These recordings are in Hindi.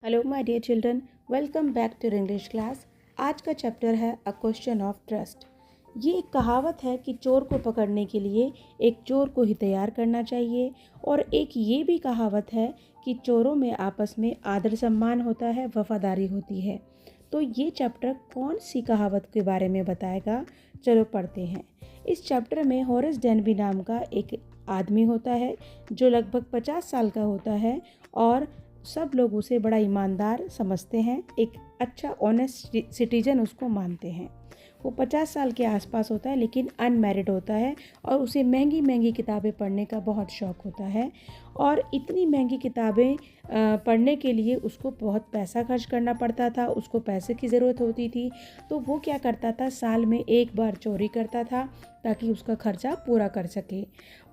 Hello my dear children, welcome back to English class. आज का चैप्टर है अ क्वेश्चन ऑफ ट्रस्ट। ये एक कहावत है कि चोर को पकड़ने के लिए एक चोर को ही तैयार करना चाहिए, और एक ये भी कहावत है कि चोरों में आपस में आदर सम्मान होता है, वफादारी होती है। तो ये चैप्टर कौन सी कहावत के बारे में बताएगा, चलो पढ़ते हैं। इस चैप्टर में हॉरेस डेनबी नाम का एक आदमी होता है जो लगभग 50 साल का होता है, और सब लोग उसे बड़ा ईमानदार समझते हैं, एक अच्छा ऑनेस्ट सिटीजन उसको मानते हैं। वो 50 साल के आसपास होता है, लेकिन अनमैरिड होता है, और उसे महंगी महंगी किताबें पढ़ने का बहुत शौक़ होता है। और इतनी महंगी किताबें पढ़ने के लिए उसको बहुत पैसा खर्च करना पड़ता था, उसको पैसे की ज़रूरत होती थी। तो वो क्या करता था, साल में एक बार चोरी करता था ताकि उसका खर्चा पूरा कर सके।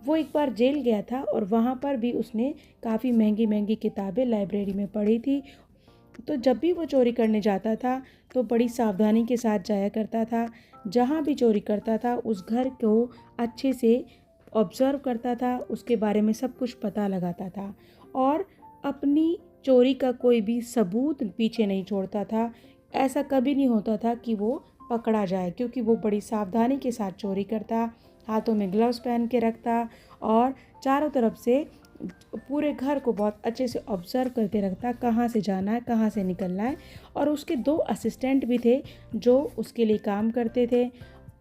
वो एक बार जेल गया था, और वहाँ पर भी उसने काफ़ी महंगी महंगी किताबें लाइब्रेरी में पढ़ी थी। तो जब भी वो चोरी करने जाता था तो बड़ी सावधानी के साथ जाया करता था। जहाँ भी चोरी करता था उस घर को अच्छे से ऑब्ज़र्व करता था, उसके बारे में सब कुछ पता लगाता था, और अपनी चोरी का कोई भी सबूत पीछे नहीं छोड़ता था। ऐसा कभी नहीं होता था कि वो पकड़ा जाए, क्योंकि वो बड़ी सावधानी के साथ चोरी करता, हाथों में ग्लव्स पहन के रखता, और चारों तरफ से पूरे घर को बहुत अच्छे से ऑब्ज़र्व करके रखता, कहाँ से जाना है, कहाँ से निकलना है। और उसके 2 असिस्टेंट भी थे जो उसके लिए काम करते थे।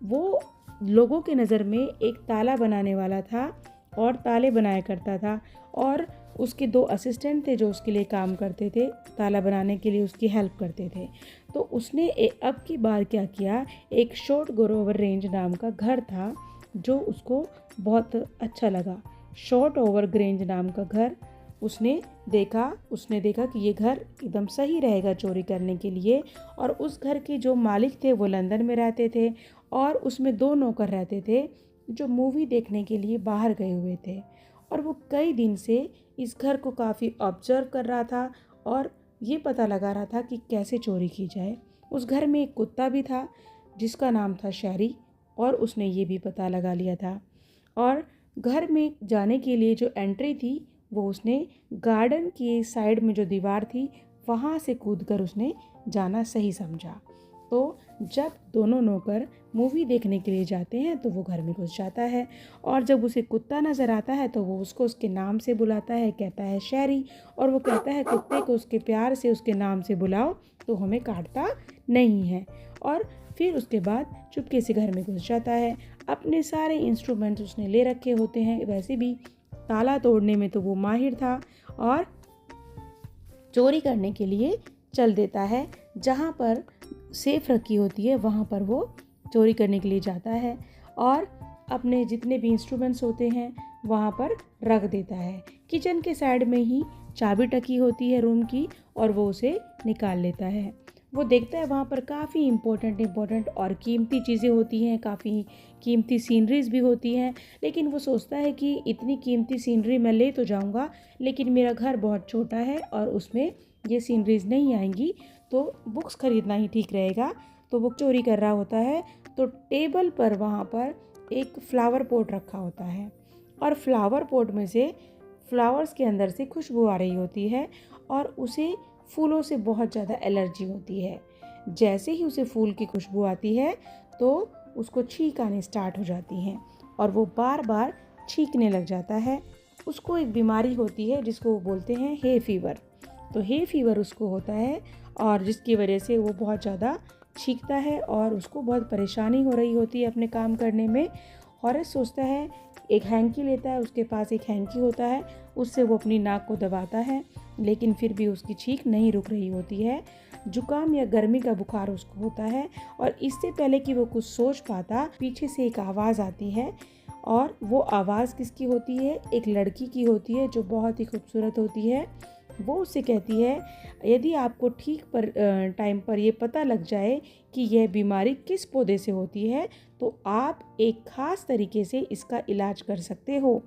वो लोगों की नज़र में एक ताला बनाने वाला था और ताले बनाया करता था, और उसके 2 असिस्टेंट थे जो उसके लिए काम करते थे, ताला बनाने के लिए उसकी हेल्प करते थे। तो उसने अब की बार क्या किया, एक शॉर्ट गोरोवर रेंज नाम का घर था जो उसको बहुत अच्छा लगा। शॉर्ट ओवर ग्रेंज नाम का घर उसने देखा कि ये घर एकदम सही रहेगा चोरी करने के लिए। और उस घर के जो मालिक थे वो लंदन में रहते थे, और उसमें 2 नौकर रहते थे जो मूवी देखने के लिए बाहर गए हुए थे। और वो कई दिन से इस घर को काफ़ी ऑब्जर्व कर रहा था, और ये पता लगा रहा था कि कैसे चोरी की जाए। उस घर में एक कुत्ता भी था जिसका नाम था शैरी, और उसने ये भी पता लगा लिया था। और घर में जाने के लिए जो एंट्री थी वो उसने गार्डन की साइड में जो दीवार थी वहाँ से कूदकर उसने जाना सही समझा। तो जब दोनों नौकर मूवी देखने के लिए जाते हैं तो वो घर में घुस जाता है, और जब उसे कुत्ता नज़र आता है तो वो उसको उसके नाम से बुलाता है, कहता है शैरी। और वो कहता है कुत्ते को उसके प्यार से उसके नाम से बुलाओ तो हमें काटता नहीं है। और फिर उसके बाद चुपके से घर में घुस जाता है। अपने सारे इंस्ट्रूमेंट्स उसने ले रखे होते हैं, वैसे भी ताला तोड़ने में तो वो माहिर था, और चोरी करने के लिए चल देता है। जहाँ पर सेफ रखी होती है वहाँ पर वो चोरी करने के लिए जाता है, और अपने जितने भी इंस्ट्रूमेंट्स होते हैं वहाँ पर रख देता है। किचन के साइड में ही चाबी टकी होती है रूम की, और वो उसे निकाल लेता है। वो देखता है वहाँ पर काफ़ी इम्पोर्टेंट और कीमती चीज़ें होती हैं, काफ़ी कीमती सीनरीज भी होती हैं। लेकिन वो सोचता है कि इतनी कीमती सीनरी मैं ले तो जाऊँगा, लेकिन मेरा घर बहुत छोटा है और उसमें ये सीनरीज नहीं आएंगी, तो बुक्स ख़रीदना ही ठीक रहेगा। तो वो चोरी कर रहा होता है, तो टेबल पर वहाँ पर एक फ्लावर पॉट रखा होता है, और फ्लावर पॉट में से फ्लावर्स के अंदर से खुशबू आ रही होती है, और उसे फूलों से बहुत ज़्यादा एलर्जी होती है। जैसे ही उसे फूल की खुशबू आती है तो उसको छींक आने स्टार्ट हो जाती हैं, और वो बार बार छींकने लग जाता है। उसको एक बीमारी होती है जिसको वो बोलते हैं हे फीवर। तो हे फीवर उसको होता है, और जिसकी वजह से वो बहुत ज़्यादा छींकता है, और उसको बहुत परेशानी हो रही होती है अपने काम करने में। हॉरेस सोचता है, एक हैंकी लेता है, उसके पास एक हैंकी होता है, उससे वो अपनी नाक को दबाता है, लेकिन फिर भी उसकी छींक नहीं रुक रही होती है। जुकाम या गर्मी का बुखार उसको होता है, और इससे पहले कि वो कुछ सोच पाता, पीछे से एक आवाज़ आती है। और वो आवाज़ किसकी होती है, एक लड़की की होती है जो बहुत ही खूबसूरत होती है। वो उससे कहती है, यदि आपको ठीक पर टाइम पर ये पता लग जाए कि यह बीमारी किस पौधे से होती है, तो आप एक ख़ास तरीके से इसका इलाज कर सकते हो,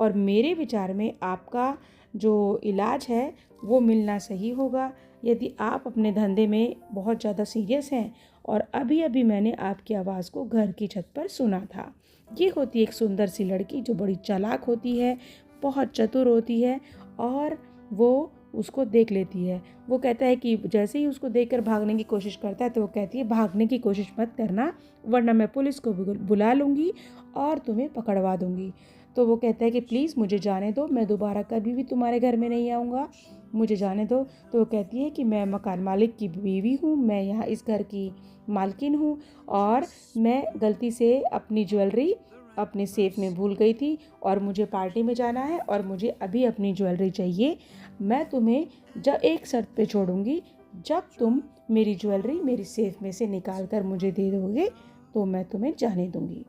और मेरे विचार में आपका जो इलाज है वो मिलना सही होगा। यदि आप अपने धंधे में बहुत ज़्यादा सीरियस हैं, और अभी अभी मैंने आपकी आवाज़ को घर की छत पर सुना था। ये होती एक सुंदर सी लड़की जो बड़ी चालाक होती है, बहुत चतुर होती है, और वो उसको देख लेती है। वो कहता है कि जैसे ही उसको देखकर भागने की कोशिश करता है तो वो कहती है भागने की कोशिश मत करना, वरना मैं पुलिस को बुला लूँगी और तुम्हें पकड़वा दूँगी। तो वो कहता है कि प्लीज़ मुझे जाने दो, मैं दोबारा कभी भी तुम्हारे घर में नहीं आऊँगा, मुझे जाने दो। तो वो कहती है कि मैं मकान मालिक की बीवी हूँ, मैं यहाँ इस घर की मालकिन हूँ और मैं गलती से अपनी ज्वेलरी अपने सेफ में भूल गई थी और मुझे पार्टी में जाना है और मुझे अभी अपनी ज्वेलरी चाहिए। मैं तुम्हें जब एक शर्त पे छोड़ूंगी, जब तुम मेरी ज्वेलरी मेरी सेफ में से निकाल कर मुझे दे दोगे तो मैं तुम्हें जाने दूंगी।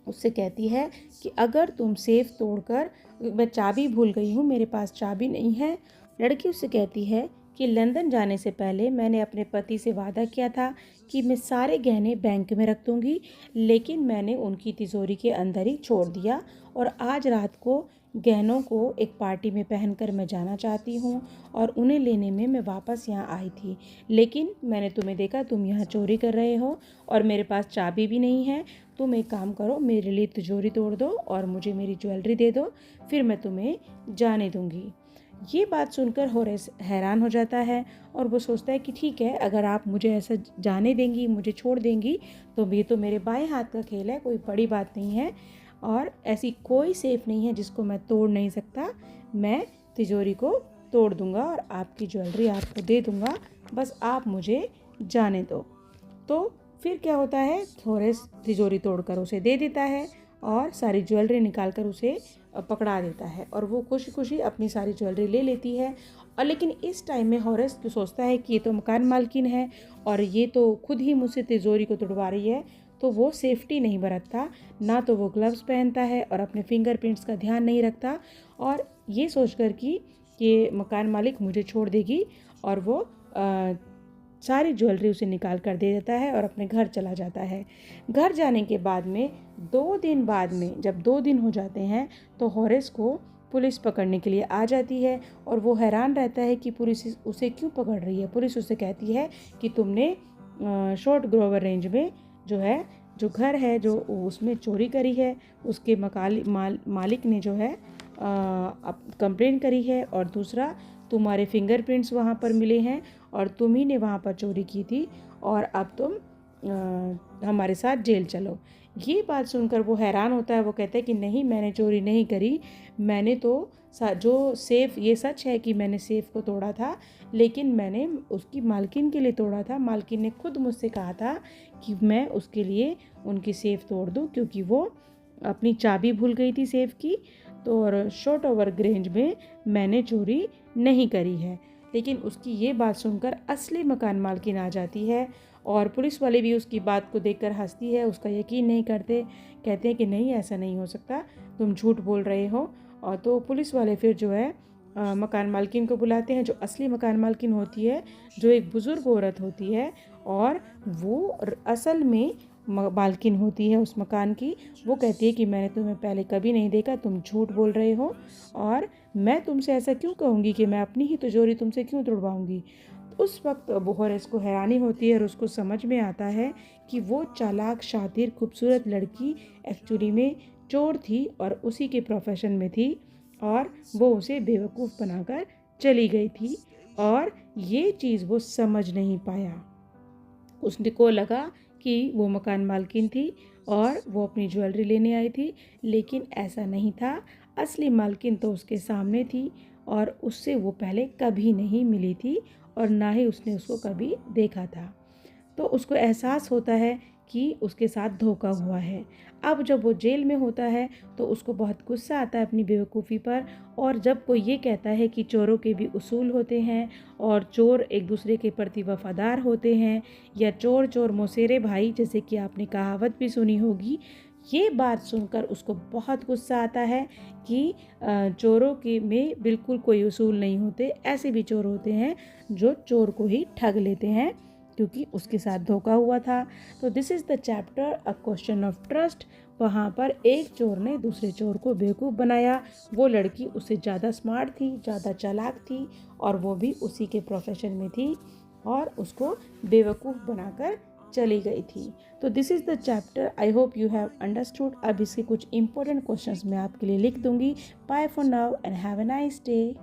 उससे कहती है कि अगर तुम सेफ तोड़कर, मैं चाबी भूल गई हूँ, मेरे पास चाबी नहीं है। लड़की उससे कहती है कि लंदन जाने से पहले मैंने अपने पति से वादा किया था कि मैं सारे गहने बैंक में रख दूँगी, लेकिन मैंने उनकी तिजोरी के अंदर ही छोड़ दिया और आज रात को गहनों को एक पार्टी में पहनकर मैं जाना चाहती हूँ और उन्हें लेने में मैं वापस यहाँ आई थी, लेकिन मैंने तुम्हें देखा तुम यहाँ चोरी कर रहे हो और मेरे पास चाबी भी नहीं है। तुम एक काम करो, मेरे लिए तिजोरी तोड़ दो और मुझे मेरी ज्वेलरी दे दो, फिर मैं तुम्हें जाने दूँगी। ये बात सुनकर होरेस हैरान हो जाता है और वो सोचता है कि ठीक है, अगर आप मुझे ऐसा जाने देंगी, मुझे छोड़ देंगी, तो ये तो मेरे बाएं हाथ का खेल है, कोई बड़ी बात नहीं है और ऐसी कोई सेफ नहीं है जिसको मैं तोड़ नहीं सकता। मैं तिजोरी को तोड़ दूंगा और आपकी ज्वेलरी आपको दे दूंगा, बस आप मुझे जाने दो। तो फिर क्या होता है, होरेस तिजोरी तोड़कर उसे दे देता है और सारी ज्वेलरी निकाल कर उसे पकड़ा देता है और वो खुशी खुशी अपनी सारी ज्वेलरी ले लेती है। और लेकिन इस टाइम में होरेस तो सोचता है कि ये तो मकान मालकिन है और ये तो खुद ही मुझसे तिजोरी को तोड़वा रही है, तो वो सेफ्टी नहीं बरतता, ना तो वो ग्लव्स पहनता है और अपने फिंगरप्रिंट्स का ध्यान नहीं रखता और ये सोचकर कि ये मकान मालिक मुझे छोड़ देगी और वो सारी ज्वेलरी उसे निकाल कर दे देता है और अपने घर चला जाता है। घर जाने के बाद में 2 दिन बाद में, जब 2 दिन हो जाते हैं, तो होरेस को पुलिस पकड़ने के लिए आ जाती है और वो हैरान रहता है कि पुलिस उसे क्यों पकड़ रही है। पुलिस उससे कहती है कि तुमने शॉर्ट ग्रोवर रेंज में जो घर है जो उसमें चोरी करी है, उसके मालिक ने जो है कंप्लेन करी है और दूसरा तुम्हारे फिंगरप्रिंट्स वहाँ पर मिले हैं और तुम ही ने वहाँ पर चोरी की थी और अब तुम हमारे साथ जेल चलो। ये बात सुनकर वो हैरान होता है। वो कहता है कि नहीं, मैंने चोरी नहीं करी, मैंने तो जो सेफ़, ये सच है कि मैंने सेफ़ को तोड़ा था, लेकिन मैंने उसकी मालकिन के लिए तोड़ा था। मालकिन ने खुद मुझसे कहा था कि मैं उसके लिए उनकी सेफ़ तोड़ दूँ क्योंकि वो अपनी चाबी भूल गई थी सेफ़ की। तो और शॉर्ट ओवर रेंज में मैंने चोरी नहीं करी है। लेकिन उसकी ये बात सुनकर असली मकान मालकिन आ जाती है और पुलिस वाले भी उसकी बात को देखकर हंसती है, उसका यकीन नहीं करते, कहते हैं कि नहीं, ऐसा नहीं हो सकता, तुम झूठ बोल रहे हो। और तो पुलिस वाले फिर जो है मकान मालकिन को बुलाते हैं, जो असली मकान मालकिन होती है, जो एक बुज़ुर्ग औरत होती है और वो असल में मालकिन होती है उस मकान की। वो कहती है कि मैंने तुम्हें पहले कभी नहीं देखा, तुम झूठ बोल रहे हो और मैं तुमसे ऐसा क्यों कहूँगी कि मैं अपनी ही तिजोरी तुमसे क्यों तुड़वाऊँगी। उस वक्त होरेस को हैरानी होती है और उसको समझ में आता है कि वो चालाक, शातिर, खूबसूरत लड़की एक्चुअली में चोर थी और उसी के प्रोफेशन में थी और वो उसे बेवकूफ़ बनाकर चली गई थी और ये चीज़ वो समझ नहीं पाया। उसको लगा कि वो मकान मालकिन थी और वो अपनी ज्वेलरी लेने आई थी, लेकिन ऐसा नहीं था। असली मालकिन तो उसके सामने थी और उससे वो पहले कभी नहीं मिली थी और ना ही उसने उसको कभी देखा था। तो उसको एहसास होता है कि उसके साथ धोखा हुआ है। अब जब वो जेल में होता है तो उसको बहुत गुस्सा आता है अपनी बेवकूफ़ी पर, और जब कोई ये कहता है कि चोरों के भी उसूल होते हैं और चोर एक दूसरे के प्रति वफादार होते हैं, या चोर चोर मौसेरे भाई, जैसे कि आपने कहावत भी सुनी होगी, ये बात सुनकर उसको बहुत गुस्सा आता है कि चोरों के में बिल्कुल कोई उसूल नहीं होते। ऐसे भी चोर होते हैं जो चोर को ही ठग लेते हैं क्योंकि उसके साथ धोखा हुआ था। तो this is the chapter a question of trust. वहाँ पर एक चोर ने दूसरे चोर को बेवकूफ़ बनाया। वो लड़की उससे ज़्यादा स्मार्ट थी, ज़्यादा चालाक थी और वो भी उसी के प्रोफेशन में थी और उसको बेवकूफ़ बनाकर चली गई थी। तो this is the chapter. I hope you have understood. अब इसके कुछ इंपॉर्टेंट क्वेश्चंस मैं आपके लिए लिख दूंगी। Bye for now and have a nice day.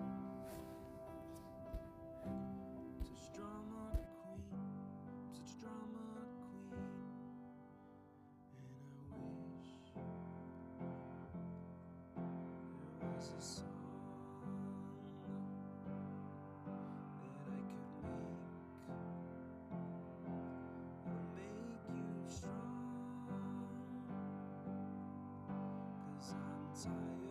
Tired